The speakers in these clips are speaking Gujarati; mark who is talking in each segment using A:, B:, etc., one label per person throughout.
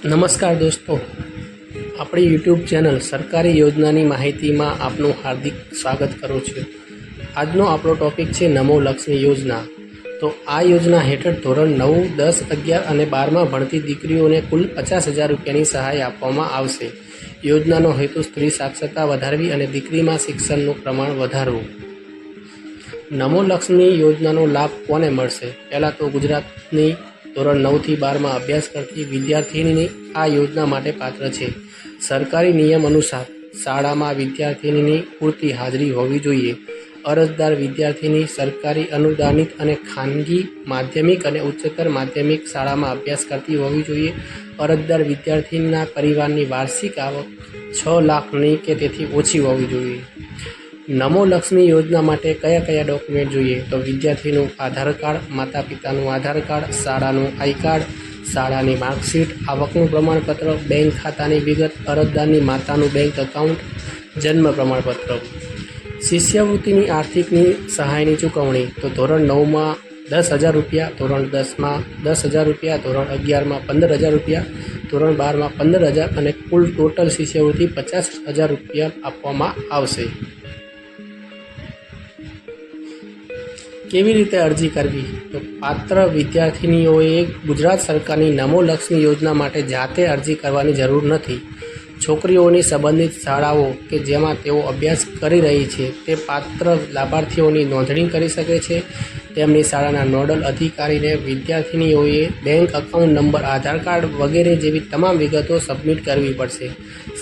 A: નમસ્કાર દોસ્તો, આપણી યુટ્યુબ ચેનલ સરકારી યોજનાની માહિતીમાં આપનું હાર્દિક સ્વાગત કરું છું। આજનો આપણો ટોપિક છે નમો લક્ષ્મી યોજના। તો આ યોજના હેઠળ ધોરણ 9, 10, 11 અને 12માં ભણતી દીકરીઓને કુલ 50,000 રૂપિયાની સહાય આપવામાં આવશે। યોજનાનો હેતુ સ્ત્રી સાક્ષરતા વધારવી અને દીકરીમાં શિક્ષણનું પ્રમાણ વધારવું। નમો લક્ષ્મી યોજનાનો લાભ કોને મળશે? પહેલાં તો ગુજરાતની ધોરણ 9 થી 12માં અભ્યાસ કરતી વિદ્યાર્થીની આ યોજના માટે પાત્ર છે। સરકારી નિયમ અનુસાર શાળામાં વિદ્યાર્થીની પૂરતી હાજરી હોવી જોઈએ। અરજદાર વિદ્યાર્થીની સરકારી અનુદાનિત અને ખાનગી માધ્યમિક અને ઉચ્ચતર માધ્યમિક શાળામાં અભ્યાસ કરતી હોવી જોઈએ। અરજદાર વિદ્યાર્થીના પરિવારની વાર્ષિક આવક 6 લાખની કે તેથી ઓછી હોવી જોઈએ। નમો લક્ષ્મી યોજના માટે કયા કયા ડોક્યુમેન્ટ જોઈએ? તો વિદ્યાર્થીનું આધાર કાર્ડ, માતા પિતાનું આધાર કાર્ડ, શાળાનું આઈ કાર્ડ, શાળાની માર્કશીટ, આવકનું પ્રમાણપત્ર, બેંક ખાતાની વિગત, અરજદારની માતાનું બેંક એકાઉન્ટ, જન્મ પ્રમાણપત્ર। શિષ્યવૃત્તિની આર્થિકની સહાયની ચૂકવણી તો ધોરણ 9માં 10,000 રૂપિયા, ધોરણ 10માં 10,000 રૂપિયા, ધોરણ 11માં 15,000 રૂપિયા, ધોરણ 12માં 15,000 અને કુલ ટોટલ શિષ્યવૃત્તિ 50,000 રૂપિયા આપવામાં આવશે। કેવી રીતે અરજી કરવી? તો પાત્ર વિદ્યાર્થીનીઓએ ગુજરાત સરકારની નમો લક્ષ્મી યોજના માટે જાતે અરજી કરવાની જરૂર નથી। છોકરીઓની સંબંધિત શાળાઓ કે જેમાં તેઓ અભ્યાસ કરી રહી છે તે પાત્ર લાભાર્થીઓની નોંધણી કરી શકે છે। તેમની શાળાના નોડલ અધિકારીને વિદ્યાર્થીનીઓએ બેંક એકાઉન્ટ નંબર, આધાર કાર્ડ વગેરે જેવી તમામ વિગતો સબમિટ કરવી પડશે।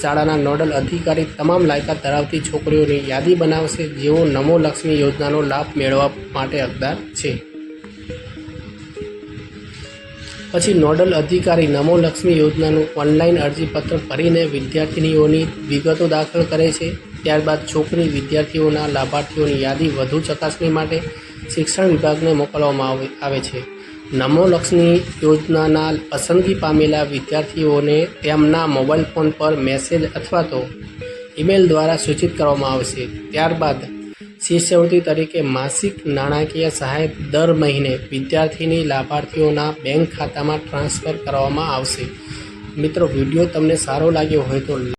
A: શાળાના નોડલ અધિકારી તમામ લાયકાત ધરાવતી છોકરીઓની યાદી બનાવશે જેઓ નમો લક્ષ્મી યોજનાનો લાભ મેળવવા માટે હકદાર છે। પછી નોડલ અધિકારી નમો લક્ષ્મી યોજનાનું ઓનલાઈન અરજીપત્ર ભરીને વિદ્યાર્થીનીઓની વિગતો દાખલ કરે છે। ત્યારબાદ છોકરી વિદ્યાર્થીઓના લાભાર્થીઓની યાદી વધુ ચકાસણી માટે શિક્ષણ વિભાગને મોકલવામાં આવે છે। નમો લક્ષ્મી યોજનાના પસંદગી પામેલા વિદ્યાર્થીઓને તેમના મોબાઈલ ફોન પર મેસેજ અથવા તો ઈમેલ દ્વારા સૂચિત કરવામાં આવશે। ત્યારબાદ શિષ્યવૃત્તિ તરીકે માસિક નાણાકીય સહાય દર મહિને વિદ્યાર્થીની લાભાર્થીઓના બેંક ખાતામાં ટ્રાન્સફર કરવામાં આવશે। મિત્રો, વિડીયો તમને સારો લાગ્યો હોય તો